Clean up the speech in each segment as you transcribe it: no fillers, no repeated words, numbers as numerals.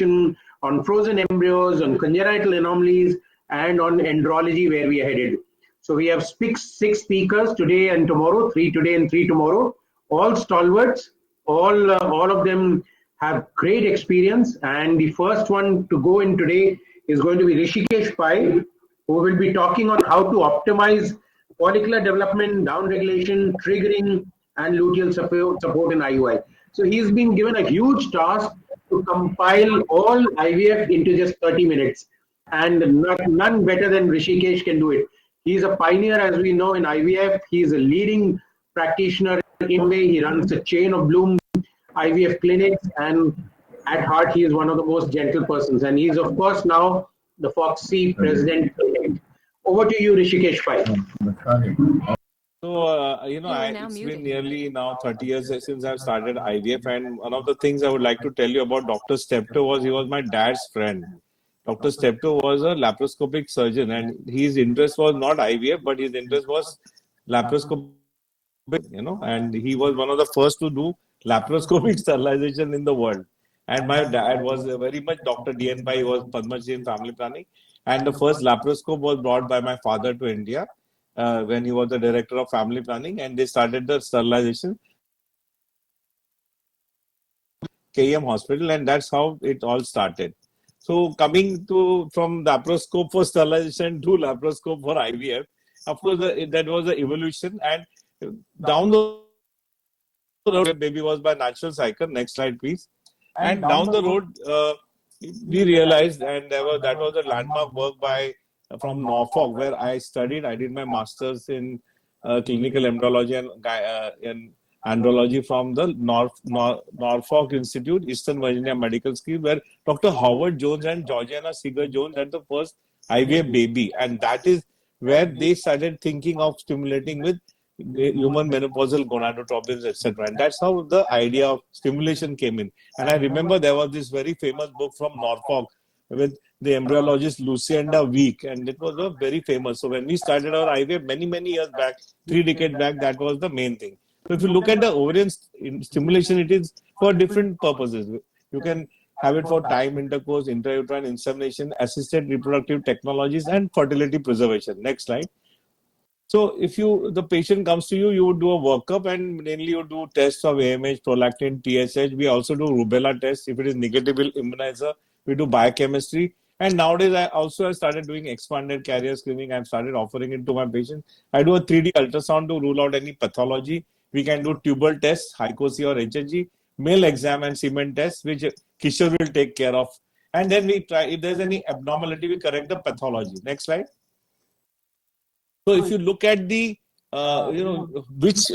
on frozen embryos, on congenital anomalies, and on andrology, where we are headed. So we have six speakers today and tomorrow, 3 today and 3 tomorrow, all stalwarts, all of them have great experience. And the first one to go in today is going to be Rishikesh Pai, who will be talking on how to optimize follicular development, downregulation, triggering, and luteal support in IUI. So he's been given a huge task to compile all IVF into just 30 minutes. And none better than Rishikesh can do it. He's a pioneer, as we know, in IVF. He's a leading practitioner in Bombay. He runs a chain of Bloom IVF clinics, and at heart, he is one of the most gentle persons. And he's, of course, now the Foxy president. Over to you, Rishikesh Pai. So, it's been nearly now 30 years since I've started IVF, and one of the things I would like to tell you about Dr. Steptoe was he was my dad's friend. Dr. Steptoe was a laparoscopic surgeon, and his interest was not IVF, but his interest was laparoscopic, and he was one of the first to do laparoscopic sterilization in the world. And my dad was very much Dr. D.N. Pai. He was Padma Shri in family planning, and the first laparoscope was brought by my father to India when he was the director of family planning, and they started the sterilization KM Hospital, and that's how it all started. So coming from laparoscope for sterilization to laparoscope for IVF, of course that was the evolution. And down the road, baby was by natural cycle. Next slide, please. And down the road, we realized, and that was a landmark work from Norfolk, where I studied. I did my master's in clinical embryology and andrology from the Norfolk Institute, Eastern Virginia Medical School, where Dr. Howard Jones and Georgiana Seeger Jones had the first IVF baby. And that is where they started thinking of stimulating with human menopausal gonadotropins, etc. And that's how the idea of stimulation came in. And I remember there was this very famous book from Norfolk with the embryologist Lucinda Week, and it was a very famous. So when we started our IVF many years back, 3 decades back, that was the main thing. So if you look at the ovarian stimulation, it is for different purposes. You can have it for time intercourse, intrauterine insemination, assisted reproductive technologies, and fertility preservation. Next slide. So if the patient comes to you, you would do a workup, and mainly you do tests of AMH, prolactin, TSH. We also do rubella tests. If it is negative, we'll immunize her. We do biochemistry. And nowadays, I started doing expanded carrier screening. I've started offering it to my patients. I do a 3D ultrasound to rule out any pathology. We can do tubal tests, HyCO-C or HSG, male exam and semen tests, which Kishore will take care of. And then we try, if there's any abnormality, we correct the pathology. Next slide. So if you look at the, which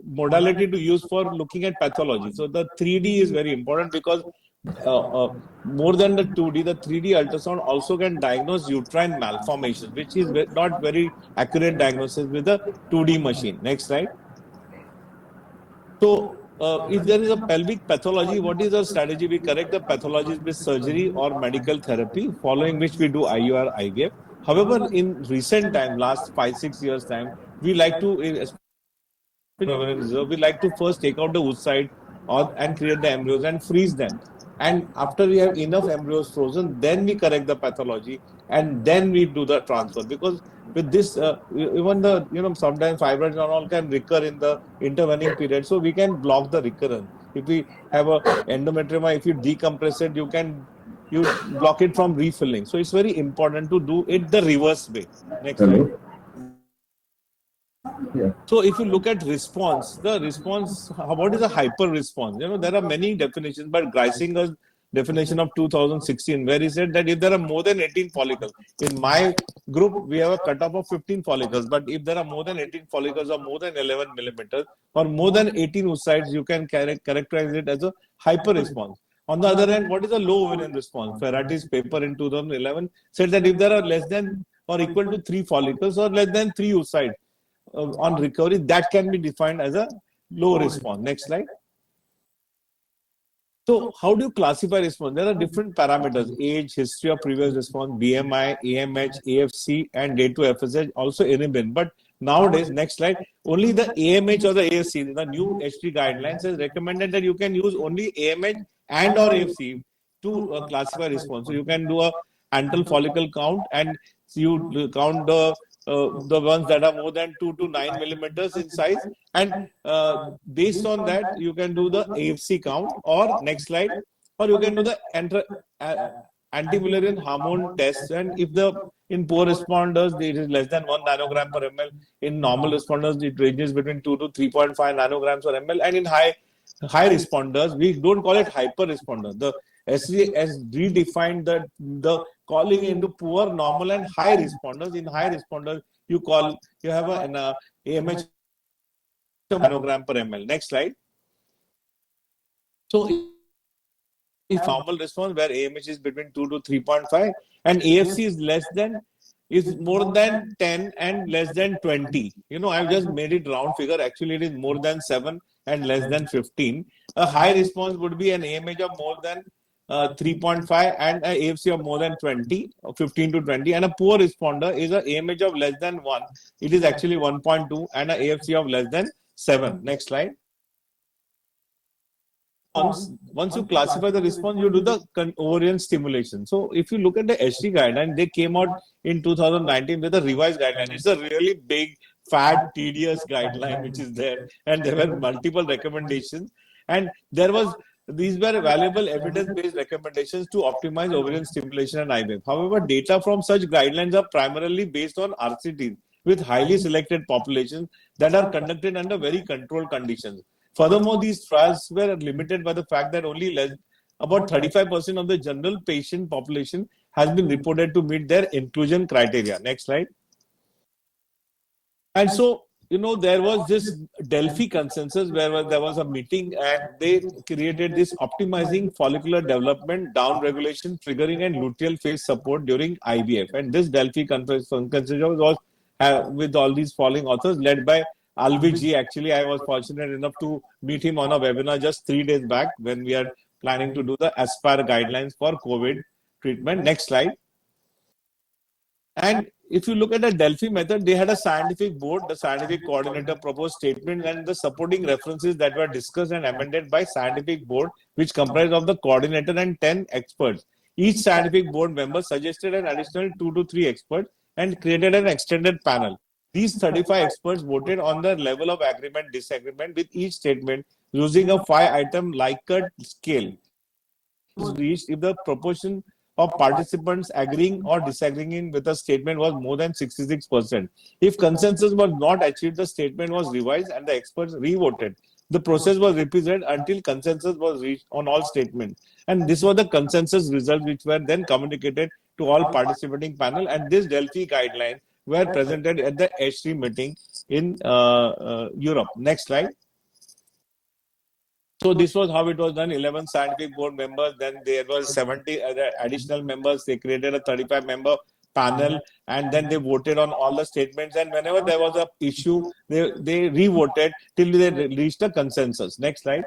modality to use for looking at pathology. So the 3D is very important because more than the 2D, the 3D ultrasound also can diagnose uterine malformations, which is not very accurate diagnosis with the 2D machine. Next slide. So if there is a pelvic pathology, what is our strategy? We correct the pathologies with surgery or medical therapy, following which we do IUR, IVF. However, in recent time, last 5-6 years time, we like to first take out the oocyte and create the embryos and freeze them. And after we have enough embryos frozen, then we correct the pathology and then we do the transfer. Because with this, even sometimes fibroids and all can recur in the intervening period. So we can block the recurrence. If we have a endometrioma, if you decompress it, you block it from refilling. So it's very important to do it the reverse way. Next slide. Yeah. So if you look at response, what is a hyper response? There are many definitions, but Greisinger's definition of 2016, where he said that if there are more than 18 follicles, in my group, we have a cutoff of 15 follicles, but if there are more than 18 follicles or more than 11 millimeters or more than 18 oocytes, you can characterize it as a hyper response. On the other hand, what is a low ovarian response? Ferrati's paper in 2011 said that if there are less than or equal to 3 follicles or less than 3 oocytes on recovery, that can be defined as a low response. Next slide. So how do you classify response? There are different parameters: age, history of previous response, BMI, AMH, AFC, and day to FSH, also inhibin. But nowadays, next slide, only the AMH or the AFC, the new HT guidelines has recommended that you can use only AMH and or AFC to classify response. So you can do a antral follicle count, and you count the ones that are more than 2 to 9 millimeters in size, and based on that you can do the AFC count, or next slide, or you can do the antimullerian hormone test. And if the in poor responders it is less than 1 nanogram per ml, in normal responders it ranges between 2 to 3.5 nanograms per ml, and in high responders we don't call it hyper responder. The SC has redefined the calling into poor, normal, and high responders. In high responders, you have an AMH nanogram per ml. Next slide. So, if normal response where AMH is between 2 to 3.5 and AFC is more than 10 and less than 20. I've just made it round figure. Actually, it is more than 7 and less than 15. A high response would be an AMH of more than 3.5 and an AFC of more than 20, 15 to 20. And a poor responder is an AMH of less than 1. It is actually 1.2 and an AFC of less than 7. Next slide. Once you classify the response, you do the ovarian stimulation. So if you look at the HT guideline, they came out in 2019 with a revised guideline. It's a really big, fat, tedious guideline which is there, and there were multiple recommendations. And these were valuable evidence-based recommendations to optimize ovarian stimulation and IVF. However, data from such guidelines are primarily based on RCTs with highly selected populations that are conducted under very controlled conditions. Furthermore, these trials were limited by the fact that only about 35% of the general patient population has been reported to meet their inclusion criteria. Next slide. And so, there was this Delphi consensus where there was a meeting, and they created this optimizing follicular development, down regulation, triggering, and luteal phase support during IVF. And this Delphi consensus was with all these following authors led by Alviji. Actually, I was fortunate enough to meet him on a webinar just 3 days back when we are planning to do the ASPIRE guidelines for COVID treatment. Next slide. And if you look at the Delphi method, they had a scientific board. The scientific coordinator proposed statements and the supporting references that were discussed and amended by scientific board, which comprised of the coordinator and 10 experts. Each scientific board member suggested an additional 2 to 3 experts and created an extended panel. These 35 experts voted on the level of agreement, disagreement with each statement using a 5-item Likert scale. It was reached if the proportion of participants agreeing or disagreeing with a statement was more than 66%. If consensus was not achieved, the statement was revised and the experts re-voted. The process was repeated until consensus was reached on all statements. And this was the consensus results which were then communicated to all participating panel. And this Delphi guideline were presented at the H3 meeting in Europe. Next slide. So this was how it was done. 11 scientific board members. Then there were 70 additional members. They created a 35-member panel, and then they voted on all the statements. And whenever there was an issue, they re-voted till they reached a consensus. Next slide.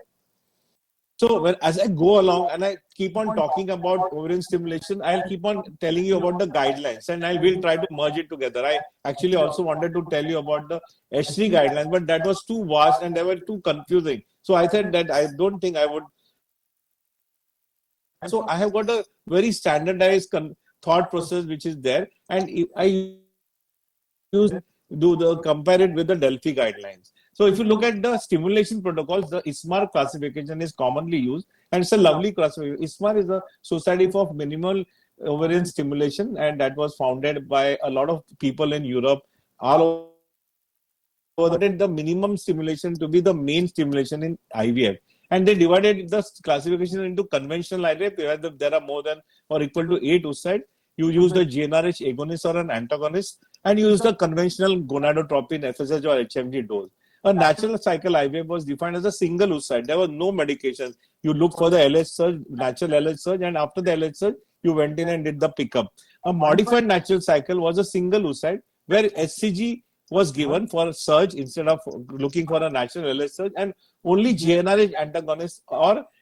So as I go along and I keep on talking about ovarian stimulation, I'll keep on telling you about the guidelines, and I will try to merge it together. I actually also wanted to tell you about the H3 guidelines, but that was too vast and they were too confusing. So I said that I don't think I would. So I have got a very standardized thought process which is there, and I compare it with the Delphi guidelines. So if you look at the stimulation protocols, the ISMAR classification is commonly used, and it's a lovely classification. ISMAR is a Society for Minimal Ovarian Stimulation, and that was founded by a lot of people in Europe. All over the minimum stimulation to be the main stimulation in IVF. And they divided the classification into conventional IVF, where there are more than or equal to 8 oocytes. You use the GnRH agonist or an antagonist, and use the conventional gonadotropin, FSH or HMG dose. A natural cycle IVF was defined as a single oocyte. There was no medication. You look for the LH surge, natural LH surge, and after the LH surge, you went in and did the pickup. A modified natural cycle was a single oocyte where SCG was given for surge instead of looking for a natural LH surge, and only GnRH antagonist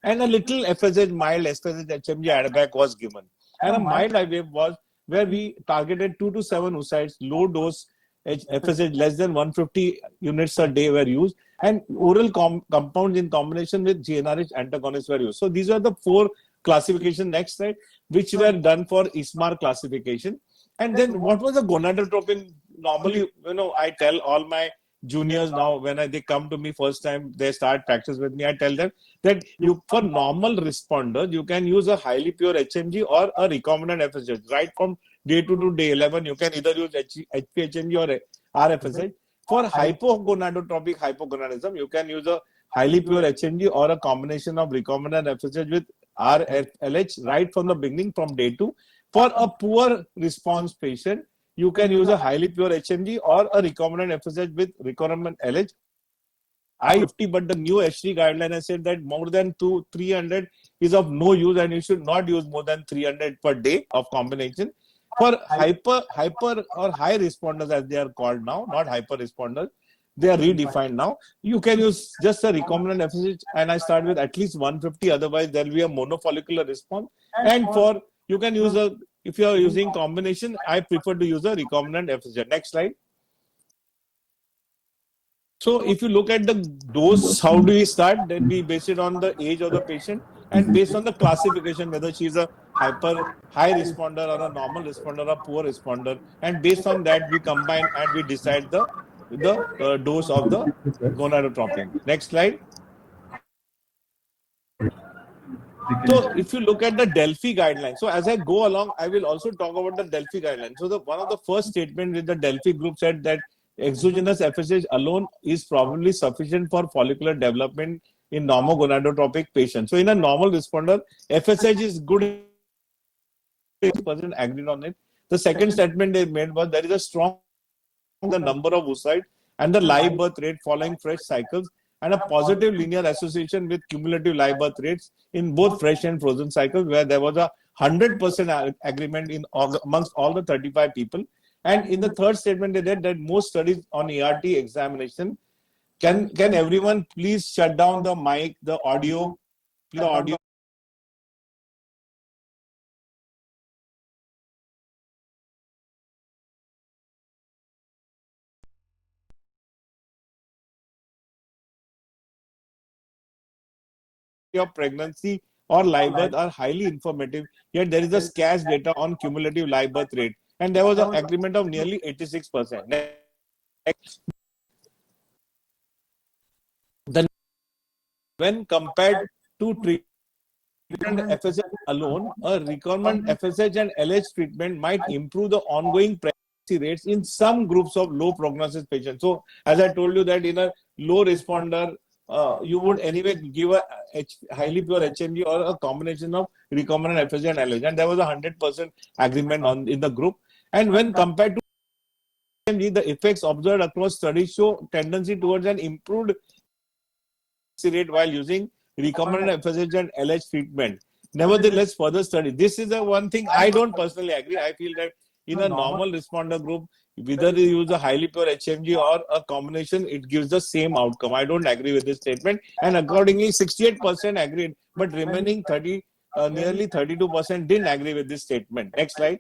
and a little FSH, mild FSH HMG add-back was given. And a mild IVF was where we targeted 2 to 7 oocytes, low dose FSH less than 150 units a day were used, and oral compounds in combination with GnRH antagonists were used. So these are the 4 classification, next slide, which were done for ISMAR classification. And then what was the gonadotropin? Normally, I tell all my juniors now when they come to me first time, they start practice with me, I tell them that you, for normal responders, you can use a highly pure HMG or a recombinant FSH. Right from day 2 to day 11, you can either use HPHMG or RFSH. For hypogonadotropic hypogonadism, you can use a highly pure HMG or a combination of recombinant FSH with RLH right from the beginning, from day 2. For a poor response patient, you can use a highly pure HMG or a recombinant FSH with recombinant LH. I50, but the new H3 guideline has said that more than 300 is of no use, and you should not use more than 300 per day of combination. For hyper or high responders, as they are called now, not hyper responders, they are redefined now. You can use just a recombinant FSH, and I start with at least 150. Otherwise, there will be a monofollicular response. And for you can use if you are using combination, I prefer to use a recombinant FSH. Next slide. So if you look at the dose, how do we start? Then we base it on the age of the patient and based on the classification, whether she is a high responder or a normal responder or a poor responder. And based on that, we combine and we decide the dose of the gonadotropin. Next slide. So if you look at the Delphi guidelines, so as I go along, I will also talk about the Delphi guidelines. So one of the first statements with the Delphi group said that exogenous FSH alone is probably sufficient for follicular development in normogonadotropic patients. So in a normal responder, FSH is good. 6% agreed on it. The second statement they made was there is a strong the number of oocytes and the live birth rate following fresh cycles, and a positive linear association with cumulative live birth rates in both fresh and frozen cycles, where there was a 100% agreement amongst all the 35 people. And in the third statement, they said that most studies on ART examination, can everyone please shut down the mic, the audio, of pregnancy or live birth are highly informative, yet there is a scarce data on cumulative live birth rate. And there was an agreement of nearly 86%. Then, when compared to treatment FSH alone, a recombinant FSH and LH treatment might improve the ongoing pregnancy rates in some groups of low prognosis patients. So, as I told you that in a low responder, you would anyway give a highly pure HMG or a combination of recombinant FSH and LH, and there was a 100% agreement in the group. And when compared to HMG, the effects observed across studies show tendency towards an improved rate while using recombinant FSH and LH treatment. Nevertheless, further study. This is the one thing I don't personally agree. I feel that in a normal responder group, whether you use a highly pure HMG or a combination, it gives the same outcome. I don't agree with this statement. And accordingly, 68% agreed, but remaining nearly 32% didn't agree with this statement. Next slide.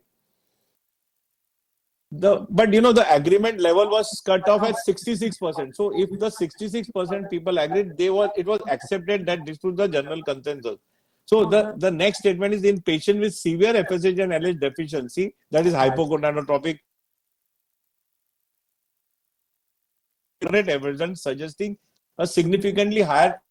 But the agreement level was cut off at 66%. So if the 66% people agreed, it was accepted that this was the general consensus. So the next statement is in patient with severe FSH and LH deficiency, that is hypogonadotropic, evidence suggesting a significantly higher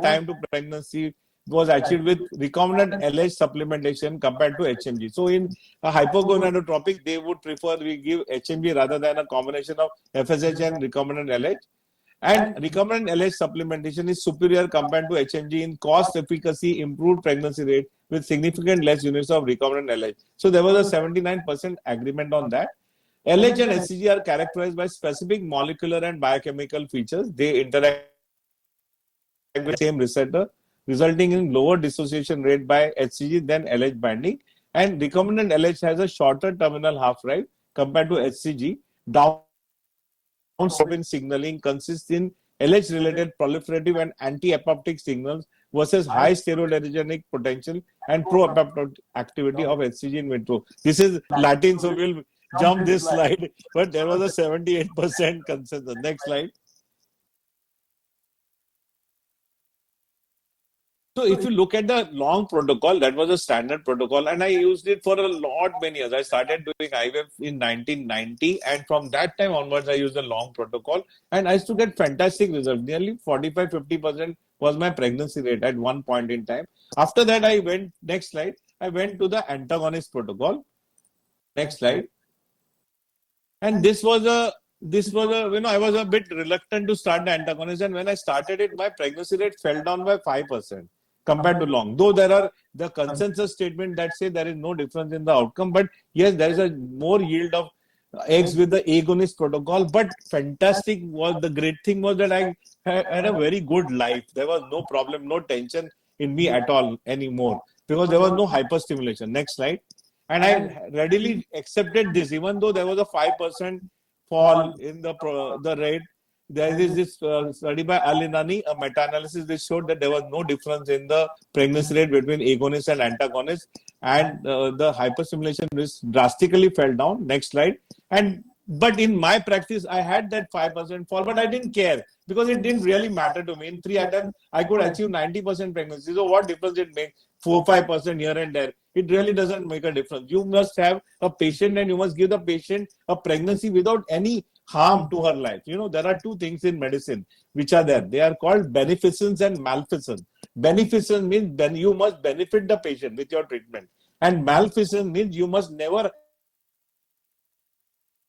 time to pregnancy was achieved with recombinant LH supplementation compared to HMG. So in a hypogonadotropic, they would prefer we give HMG rather than a combination of FSH and recombinant LH. And recombinant LH supplementation is superior compared to HMG in cost efficacy, improved pregnancy rate with significant less units of recombinant LH. So there was a 79% agreement on that. LH and HCG are characterized by specific molecular and biochemical features. They interact with the same receptor, resulting in lower dissociation rate by HCG than LH binding. And recombinant LH has a shorter terminal half-life compared to HCG. Downstream signaling consists in LH-related proliferative and anti-apoptic signals versus high steroidergenic potential and pro-apoptotic activity of HCG in vitro. This is Latin, so we'll jump this slide, but there was a 78% consensus. Next slide. So if you look at the long protocol, that was a standard protocol, and I used it for a lot many years. I started doing IVF in 1990, and from that time onwards, I used the long protocol, and I used to get fantastic results. Nearly 45-50% was my pregnancy rate at one point in time. After that, I went, next slide, I went to the antagonist protocol. Next slide. And I was a bit reluctant to start the antagonist, and when I started it, my pregnancy rate fell down by 5% compared to long. Though there are the consensus statement that say there is no difference in the outcome, but yes, there is a more yield of eggs with the agonist protocol. But fantastic was the great thing was that I had a very good life. There was no problem, no tension in me at all anymore because there was no hyperstimulation. Next slide. And I readily accepted this, even though there was a 5% fall in the rate. There is this study by Al-Inani, a meta-analysis which showed that there was no difference in the pregnancy rate between agonists and antagonists, and the hyperstimulation risk drastically fell down. Next slide. But in my practice, I had that 5% fall, but I didn't care because it didn't really matter to me. In 3 attempts, I could achieve 90% pregnancy. So what difference it makes? 4-5% here and there. It really doesn't make a difference. You must have a patient and you must give the patient a pregnancy without any harm to her life. There are two things in medicine which are there. They are called beneficence and maleficence. Beneficence means you must benefit the patient with your treatment. And maleficence means you must never.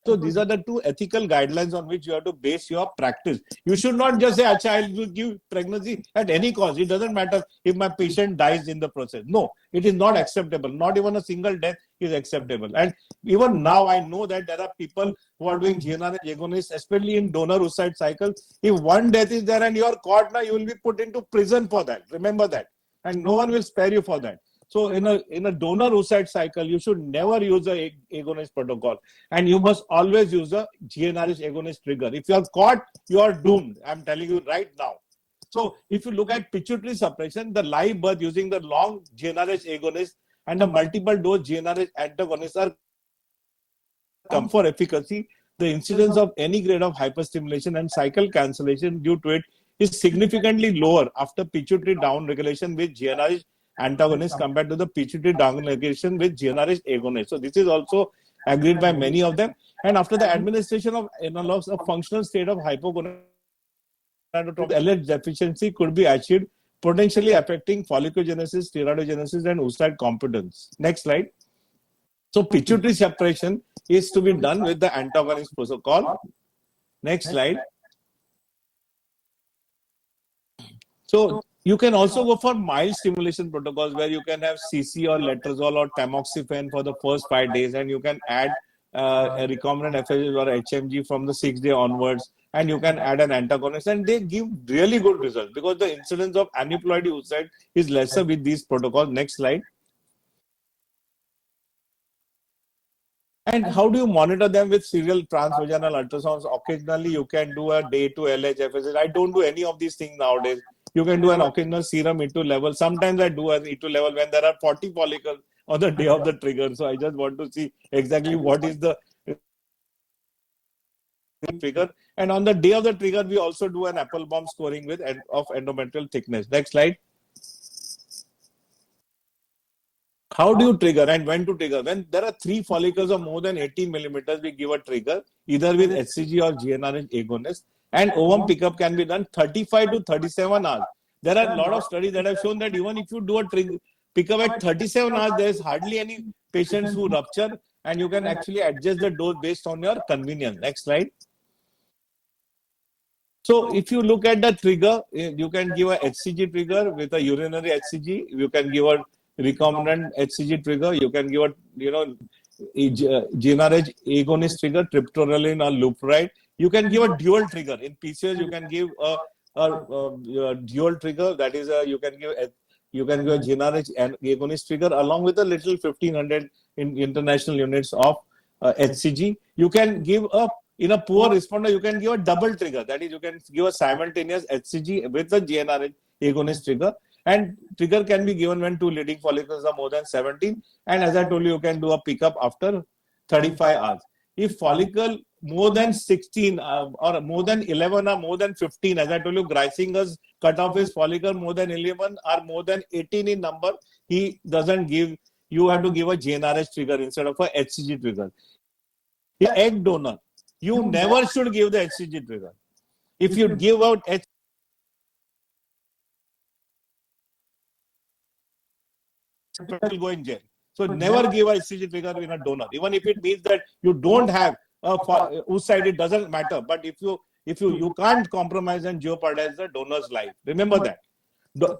So these are the two ethical guidelines on which you have to base your practice. You should not just say, "Acha, I'll give pregnancy at any cost. It doesn't matter if my patient dies in the process." No, it is not acceptable. Not even a single death is acceptable. And even now, I know that there are people who are doing GnRH agonists, especially in donor-oocyte cycle. If one death is there and you are caught now, you will be put into prison for that. Remember that. And no one will spare you for that. So in a donor-oocyte cycle, you should never use the agonist protocol, and you must always use the GnRH agonist trigger. If you are caught, you are doomed. I'm telling you right now. So if you look at pituitary suppression, the live birth using the long GnRH agonist and the multiple dose GnRH antagonists are come for efficacy. The incidence of any grade of hyperstimulation and cycle cancellation due to it is significantly lower after pituitary downregulation with GnRH antagonist compared to the pituitary downregulation with GnRH agonist. So this is also agreed by many of them. And after the administration of analogs, a functional state of hypogonadotropin LH deficiency could be achieved, potentially affecting folliculogenesis, steroidogenesis, and oocyte competence. Next slide. So pituitary separation is to be done with the antagonist protocol. Next slide. So you can also go for mild stimulation protocols where you can have CC or letrozole or tamoxifen for the first 5 days, and you can add a recombinant FSH or HMG from the 6th day onwards, and you can add an antagonist, and they give really good results because the incidence of aneuploidy oocyte is lesser with these protocols. Next slide. And how do you monitor them with serial transvaginal ultrasounds? Occasionally, you can do a day 2 LH, FSH. I don't do any of these things nowadays. You can do an occasional serum E2 level. Sometimes I do an E2 level when there are 40 follicles on the day of the trigger. So I just want to see exactly what is the trigger. And on the day of the trigger, we also do an Applebaum scoring of endometrial thickness. Next slide. How do you trigger and when to trigger? When there are 3 follicles of more than 18 millimeters, we give a trigger either with HCG or GnRH agonist. And ovum pickup can be done 35 to 37 hours. There are a lot of studies that have shown that even if you do a pickup at 37 hours, there is hardly any patients who rupture, and you can actually adjust the dose based on your convenience. Next slide. So if you look at the trigger, you can give a HCG trigger with a urinary HCG. You can give a recombinant HCG trigger. You can give a GnRH agonist trigger, triptorelin or leuprolide. You can give a dual trigger. In PCOS, you can give a dual trigger. That is, you can give a GnRH agonist trigger along with a little 1500 in international units of HCG. You can give in a poor responder, you can give a double trigger. That is, you can give a simultaneous HCG with the GnRH agonist trigger. And trigger can be given when 2 leading follicles are more than 17. And as I told you, you can do a pickup after 35 hours. if follicle more than 16 or more than 11 or more than 15, as I told you, Greisinger's cutoff is follicle more than 11 or more than 18 in number, he doesn't give, you have to give a GnRH trigger instead of a HCG trigger. If egg donor, you never should give the HCG trigger. If you give out HCG, will go in jail. So never give a HCG trigger in a donor, even if it means that you don't have whose side, it doesn't matter. But if you can't compromise and jeopardize the donor's life, remember that.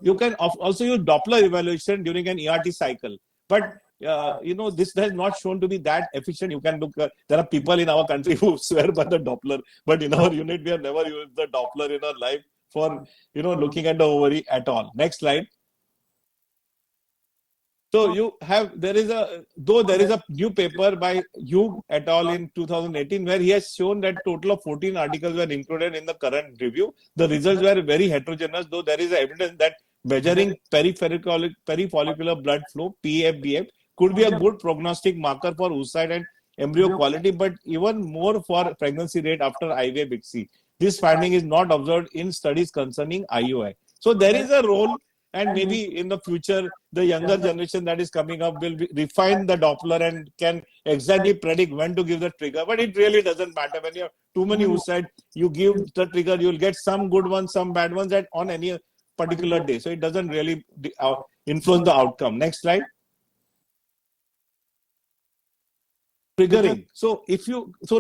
You can also use Doppler evaluation during an ERT cycle, but this has not shown to be that efficient. You can look. There are people in our country who swear by the Doppler, but in our unit we have never used the Doppler in our life for looking at the ovary at all. Next slide. So there is a new paper by Yu et al. In 2018 where he has shown that total of 14 articles were included in the current review. The results were very heterogeneous, though there is evidence that measuring perifollicular blood flow, PFBF, could be a good prognostic marker for oocyte and embryo quality, but even more for pregnancy rate after IVF-ICSI. This finding is not observed in studies concerning IUI. So there is a role. And maybe in the future, the younger generation that is coming up will refine the Doppler and can exactly predict when to give the trigger. But it really doesn't matter. When you have too many oocytes, you give the trigger, you'll get some good ones, some bad ones on any particular day. So it doesn't really influence the outcome. Next slide. Triggering. So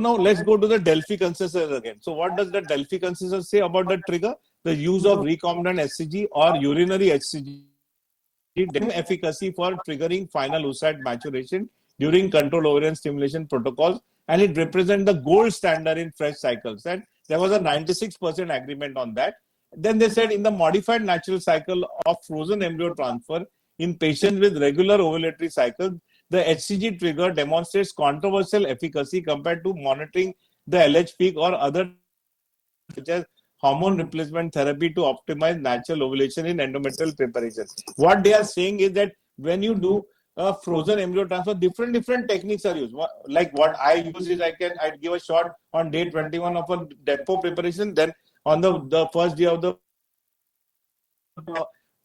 now let's go to the Delphi consensus again. So what does the Delphi consensus say about the trigger? The use of recombinant HCG or urinary HCG efficacy for triggering final oocyte maturation during controlled ovarian stimulation protocols, and it represents the gold standard in fresh cycles. And there was a 96% agreement on that. Then they said in the modified natural cycle of frozen embryo transfer in patients with regular ovulatory cycles, the HCG trigger demonstrates controversial efficacy compared to monitoring the LH peak or other such as hormone replacement therapy to optimize natural ovulation in endometrial preparation. What they are saying is that when you do a frozen embryo transfer, different techniques are used. Like what I use is I'd give a shot on day 21 of a depot preparation, then on the first day of the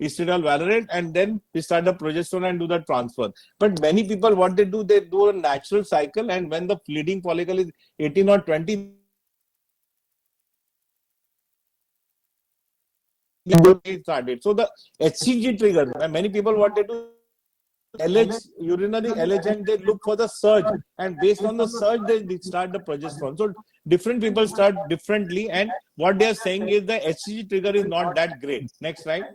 estradiol valerate, and then we start the progesterone and do the transfer. But many people, what they do a natural cycle, and when the bleeding follicle is 18 or 20, started. So the HCG trigger, and many people, what they do, LH, urinary LH, and they look for the surge, and based on the surge they start the progesterone. So different people start differently, and what they are saying is the HCG trigger is not that great. Next slide.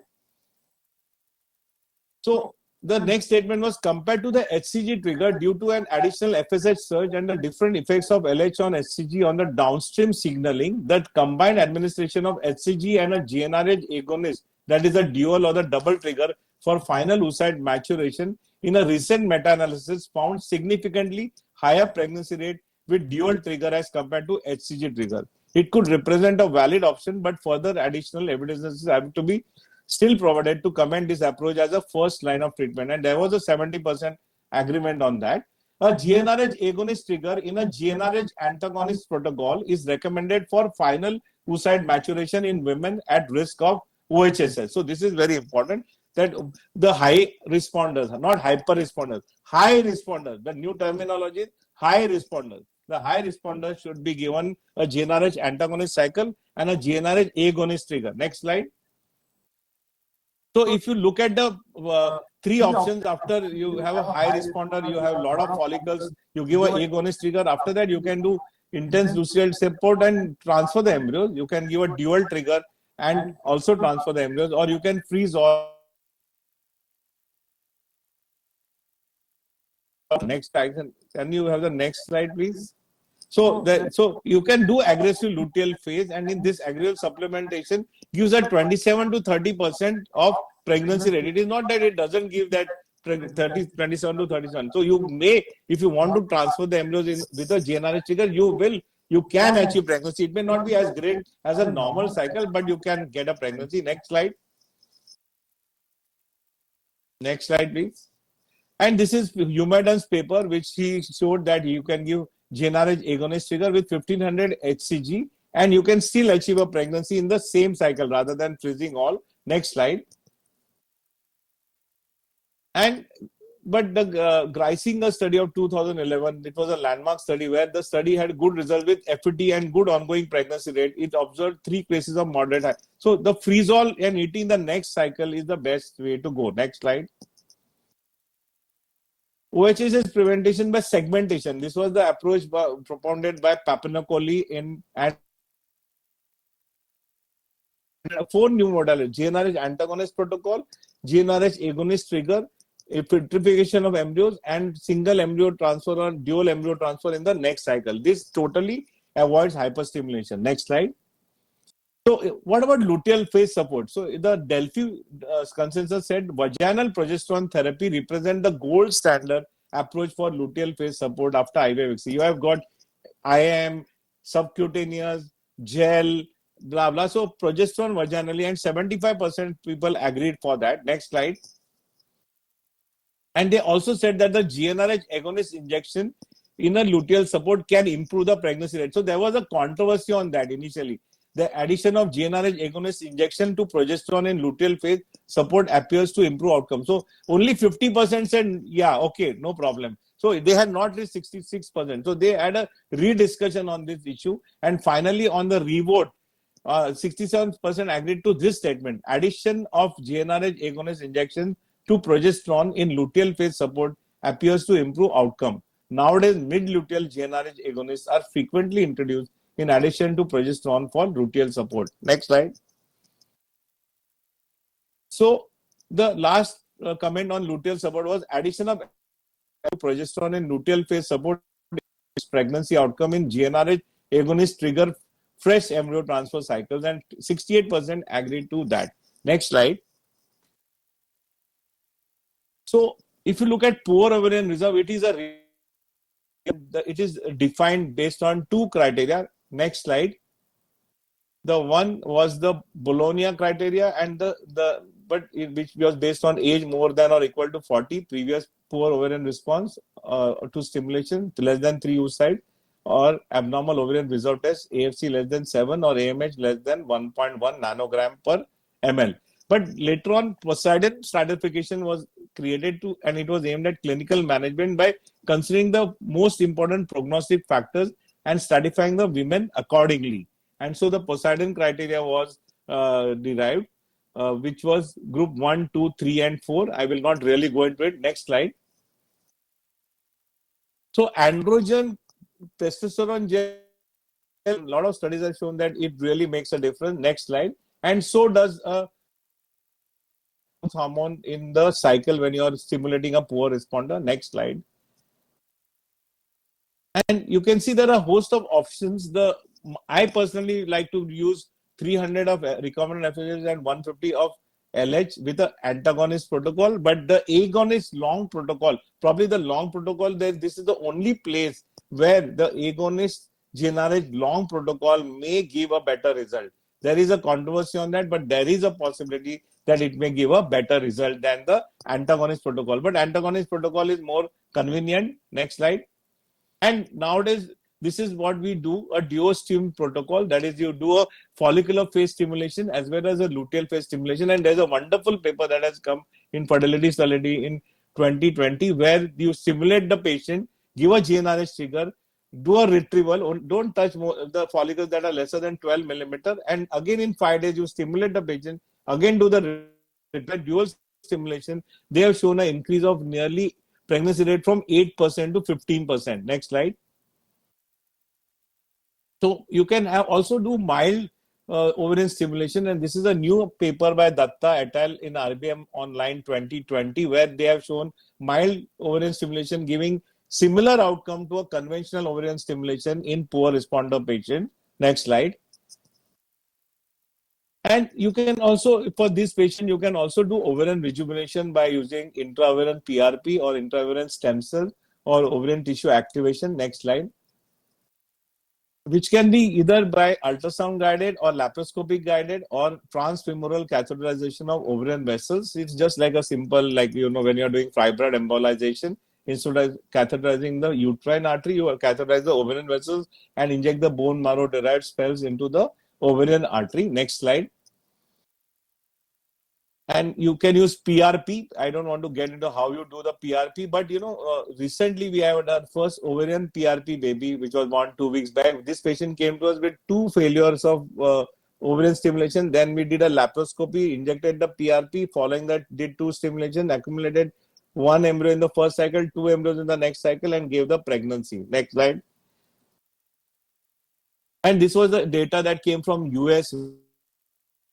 So the next statement was, compared to the HCG trigger, due to an additional FSH surge and the different effects of LH on HCG on the downstream signaling, that combined administration of HCG and a GnRH agonist, that is a dual or the double trigger for final oocyte maturation, in a recent meta-analysis found significantly higher pregnancy rate with dual trigger as compared to HCG trigger. It could represent a valid option, but further additional evidences have to be still provided to commend this approach as a first line of treatment. And there was a 70% agreement on that. A GnRH agonist trigger in a GnRH antagonist protocol is recommended for final oocyte maturation in women at risk of OHSS. So this is very important, that the high responders, not hyper responders, high responders, the new terminology is high responders. The high responders should be given a GnRH antagonist cycle and a GnRH agonist trigger. Next slide. So if you look at the three options, after you have a high responder, you have a lot of follicles, you give an agonist trigger. After that, you can do intense luteal support and transfer the embryos. You can give a dual trigger and also transfer the embryos, or you can freeze all. Next slide. Can you have the next slide, please? So you can do aggressive luteal phase, and in this aggressive supplementation gives a 27 to 30% of pregnancy rate. It is not that it doesn't give that 27 to 37. So you may, if you want to transfer the embryos with a GnRH trigger, you can achieve pregnancy. It may not be as great as a normal cycle, but you can get a pregnancy. Next slide. Next slide, please. And this is Humadun's paper, which he showed that you can give GnRH agonist trigger with 1500 hcg, and you can still achieve a pregnancy in the same cycle rather than freezing all. Next slide. And but the Greisinger study of 2011, it was a landmark study where the study had good result with FET and good ongoing pregnancy rate. It observed 3 cases of moderate high. So the freeze all and eating the next cycle is the best way to go. Next slide. OHS is prevention by segmentation. This was the approach propounded by Papanakoli and 4 new modalities: GnRH antagonist protocol, GnRH agonist trigger, vitrification of embryos, and single embryo transfer or dual embryo transfer in the next cycle. This totally avoids hyperstimulation. Next slide. So what about luteal phase support? So the Delphi consensus said vaginal progesterone therapy represents the gold standard approach for luteal phase support after IVF. You have got IM, subcutaneous, gel, blah, blah. So progesterone vaginally, and 75% people agreed for that. Next slide. And they also said that the GnRH agonist injection in a luteal support can improve the pregnancy rate. So there was a controversy on that initially. The addition of GnRH agonist injection to progesterone in luteal phase support appears to improve outcomes. So only 50% said, yeah, okay, no problem. So they had not reached 66%. So they had a rediscussion on this issue. And finally, on the revote, 67% agreed to this statement: addition of GnRH agonist injection to progesterone in luteal phase support appears to improve outcome. Nowadays, mid-luteal GnRH agonists are frequently introduced in addition to progesterone for luteal support. Next slide. So the last comment on luteal support was addition of progesterone in luteal phase support pregnancy outcome in GnRH agonist trigger fresh embryo transfer cycles, and 68% agreed to that. Next slide. So if you look at poor ovarian reserve, it is defined based on 2 criteria. Next slide. The one was the Bologna criteria, and which was based on age more than or equal to 40, previous poor ovarian response to stimulation less than 3 oocyte, or abnormal ovarian reserve test, AFC less than 7 or AMH less than 1.1 nanogram per ml. But later on, Poseidon stratification was created and it was aimed at clinical management by considering the most important prognostic factors and stratifying the women accordingly. And so the Poseidon criteria was derived, which was group 1, 2, 3, and 4. I will not really go into it. Next slide. So androgen testosterone gel, a lot of studies have shown that it really makes a difference. Next slide. And so does a hormone in the cycle when you are stimulating a poor responder. Next slide. And you can see there are a host of options. I personally like to use 300 of recombinant FSH and 150 of LH with an antagonist protocol, but the agonist long protocol, probably the long protocol, this is the only place where the agonist GnRH long protocol may give a better result. There is a controversy on that, but there is a possibility that it may give a better result than the antagonist protocol. But antagonist protocol is more convenient. Next slide. And nowadays, this is what we do, a duo-stim protocol. That is, you do a follicular phase stimulation as well as a luteal phase stimulation. And there's a wonderful paper that has come in Fertility Study in 2020 where you stimulate the patient, give a GnRH trigger, do a retrieval, don't touch the follicles that are lesser than 12 millimeter. And again, in 5 days, you stimulate the patient, again do the dual stimulation. They have shown an increase of nearly pregnancy rate from 8% to 15%. Next slide. So you can also do mild ovarian stimulation, and this is a new paper by Datta et al. In RBM Online 2020 where they have shown mild ovarian stimulation giving similar outcome to a conventional ovarian stimulation in poor responder patient. Next slide. And you can also, for this patient, you can also do ovarian rejuvenation by using intraovarian PRP or intraovarian stem cell or ovarian tissue activation. Next slide. Which can be either by ultrasound guided or laparoscopic guided or transfemoral catheterization of ovarian vessels. It's just like a simple, when you're doing fibroid embolization, Instead of catheterizing the uterine artery, you catheterize the ovarian vessels and inject the bone marrow derived cells into the ovarian artery. Next slide. And you can use PRP. I don't want to get into how you do the PRP, but recently we have our first ovarian PRP baby, which was born 2 weeks back. This patient came to us with 2 failures of ovarian stimulation. Then we did a laparoscopy, injected the PRP. Following that, did 2 stimulation, accumulated 1 embryo in the first cycle, 2 embryos in the next cycle, and gave the pregnancy. Next slide. And this was the data that came from US.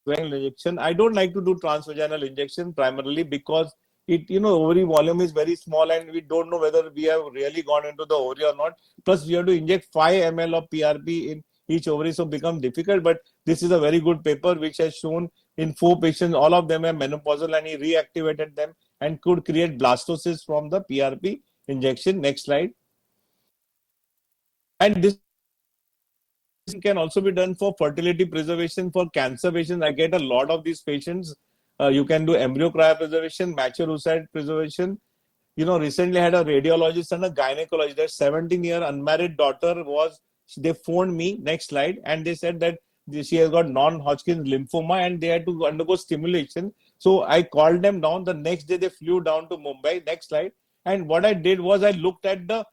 Injection. I don't like to do transvaginal injection primarily because ovary volume is very small and we don't know whether we have really gone into the ovary or not. Plus, we have to inject 5 ml of PRP in each ovary, so it becomes difficult. But this is a very good paper which has shown in 4 patients, all of them are menopausal, and he reactivated them and could create blastocysts from the PRP injection. Next slide. And this can also be done for fertility preservation for cancer patients. I get a lot of these patients. You can do embryo cryopreservation, mature oocyte preservation. Recently I had a radiologist and a gynecologist. Their 17-year unmarried daughter they phoned me, next slide, and they said that she has got non-Hodgkin's lymphoma and they had to undergo stimulation. So I called them down. The next day they flew down to Mumbai. Next slide. And what I did was I looked at the,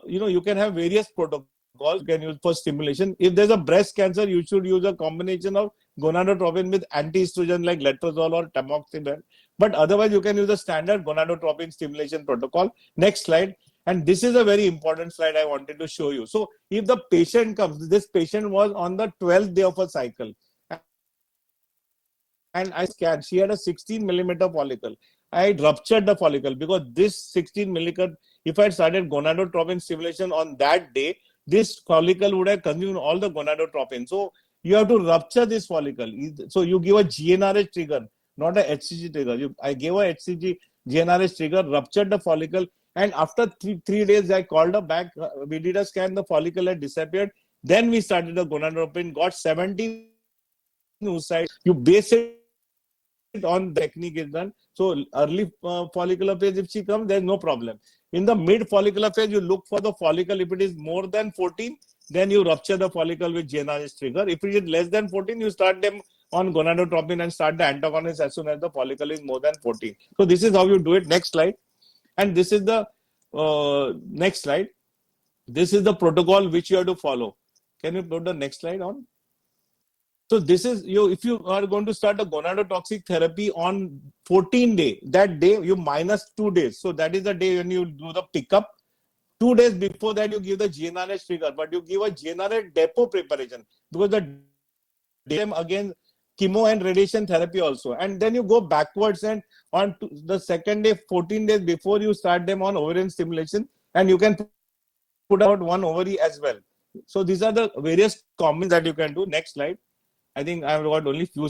you can have various protocols you can use for stimulation. If there's a breast cancer, you should use a combination of gonadotropin with anti-estrogen like letrozole or tamoxifen. But otherwise, you can use a standard gonadotropin stimulation protocol. Next slide. And this is a very important slide I wanted to show you. So if the patient comes, this patient was on the 12th day of a cycle. And I scanned, she had a 16 millimeter follicle. I ruptured the follicle because this 16 millimeter, if I had started gonadotropin stimulation on that day, this follicle would have consumed all the gonadotropin. So you have to rupture this follicle. So you give a GnRH trigger, not a HCG trigger. I gave a HCG GnRH trigger, ruptured the follicle, and after three days, I called her back. We did a scan, the follicle had disappeared. Then we started the gonadotropin, got 17 oocytes. You base it on the technique is done. So early follicular phase, if she comes, there's no problem. In the mid follicular phase, you look for the follicle. If it is more than 14, then you rupture the follicle with GnRH trigger. If it is less than 14, you start them on gonadotropin and start the antagonist as soon as the follicle is more than 14. So this is how you do it. Next slide. And this is the next slide. This is the protocol which you have to follow. Can you put the next slide on? So this is if you are going to start a gonadotoxic therapy on 14 day, that day you minus 2 days. So that is the day when you do the pickup. 2 days before that you give the GnRH trigger, but you give a GnRH depot preparation because the day again chemo and radiation therapy also. And then you go backwards and on the second day, 14 days before you start them on ovarian stimulation, and you can put out one ovary as well. So these are the various combinations that you can do. Next slide. I think I've got only few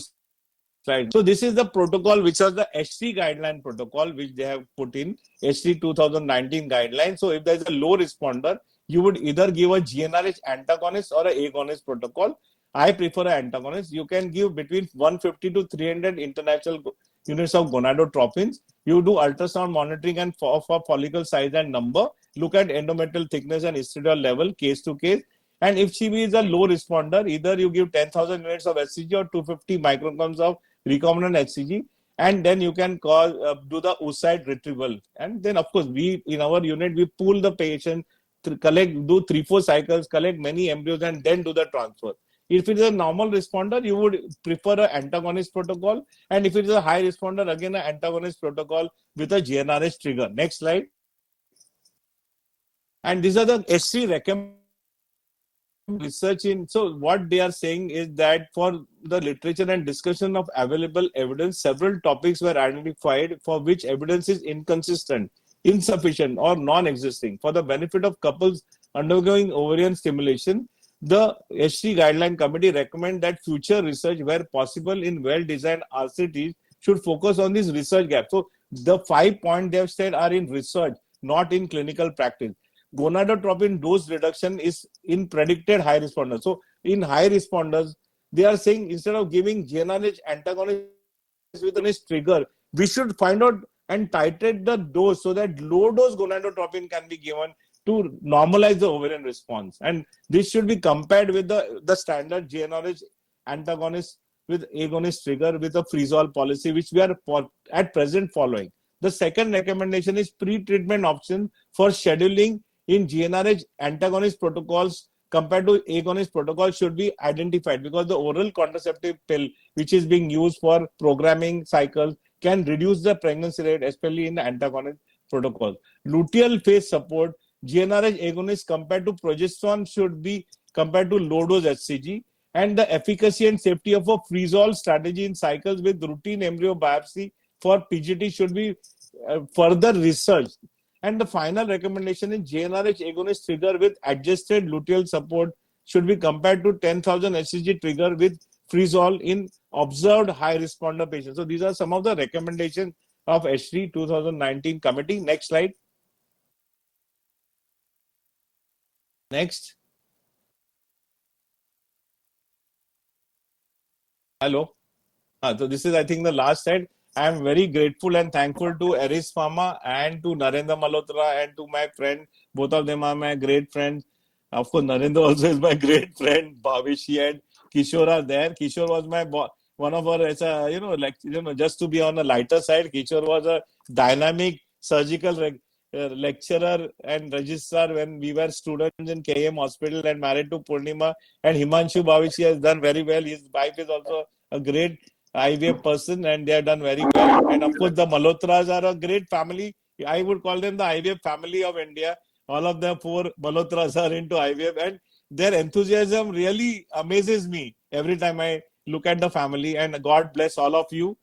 slides. So this is the protocol, which was the HC guideline protocol, which they have put in HC 2019 guideline. So if there is a low responder, you would either give a GnRH antagonist or a agonist protocol. I prefer an antagonist. You can give between 150 to 300 international units of gonadotropins. You do ultrasound monitoring and for follicle size and number. Look at endometrial thickness and estradiol level case to case. And if she is a low responder, either you give 10,000 units of HCG or 250 micrograms of recombinant HCG, and then you can do the oocyte retrieval. And then, of course, we in our unit we pool the patient, do 3-4 cycles, collect many embryos, and then do the transfer. If it is a normal responder, you would prefer an antagonist protocol, and if it is a high responder, again an antagonist protocol with a GnRH trigger. Next slide. And these are the HC recommended research in. So what they are saying is that for the literature and discussion of available evidence, several topics were identified for which evidence is inconsistent, insufficient, or non-existing. For the benefit of couples undergoing ovarian stimulation, the HC Guideline Committee recommend that future research, where possible in well-designed RCTs, should focus on this research gap. So the 5 points they have said are in research, not in clinical practice. Gonadotropin dose reduction is in predicted high responders. So in high responders, they are saying instead of giving GnRH antagonist with a trigger, we should find out and titrate the dose so that low dose gonadotropin can be given to normalize the ovarian response. And this should be compared with the standard GnRH antagonist with agonist trigger with a freeze-all policy, which we are at present following. The second recommendation is pre-treatment option for scheduling in GnRH antagonist protocols compared to agonist protocol should be identified, because the oral contraceptive pill which is being used for programming cycles can reduce the pregnancy rate, especially in the antagonist protocol. Luteal phase support, GnRH agonist compared to progesterone should be compared to low dose HCG, and the efficacy and safety of a freeze-all strategy in cycles with routine embryo biopsy for PGT should be further researched. And the final recommendation is GnRH agonist trigger with adjusted luteal support should be compared to 10,000 HCG trigger with freeze-all in observed high responder patients. So these are some of the recommendations of H3 2019 committee. Next slide. Next. Hello. So this is, I think, the last slide. I am very grateful and thankful to Eris Pharma and to Narendra Malhotra and to my friend. Both of them are my great friends. Of course, Narendra also is my great friend. Bhavishi and Kishore are there. Kishore was my one of our, just to be on a lighter side, Kishore was a dynamic surgical lecturer and registrar when we were students in KM Hospital and married to Purnima. And Himanshu Bhavishi has done very well. His wife is also a great IVF person and they have done very well. And of course, the Malhotras are a great family. I would call them the IVF family of India. All of the four Malhotras are into IVF and their enthusiasm really amazes me every time I look at the family. And God bless all of you.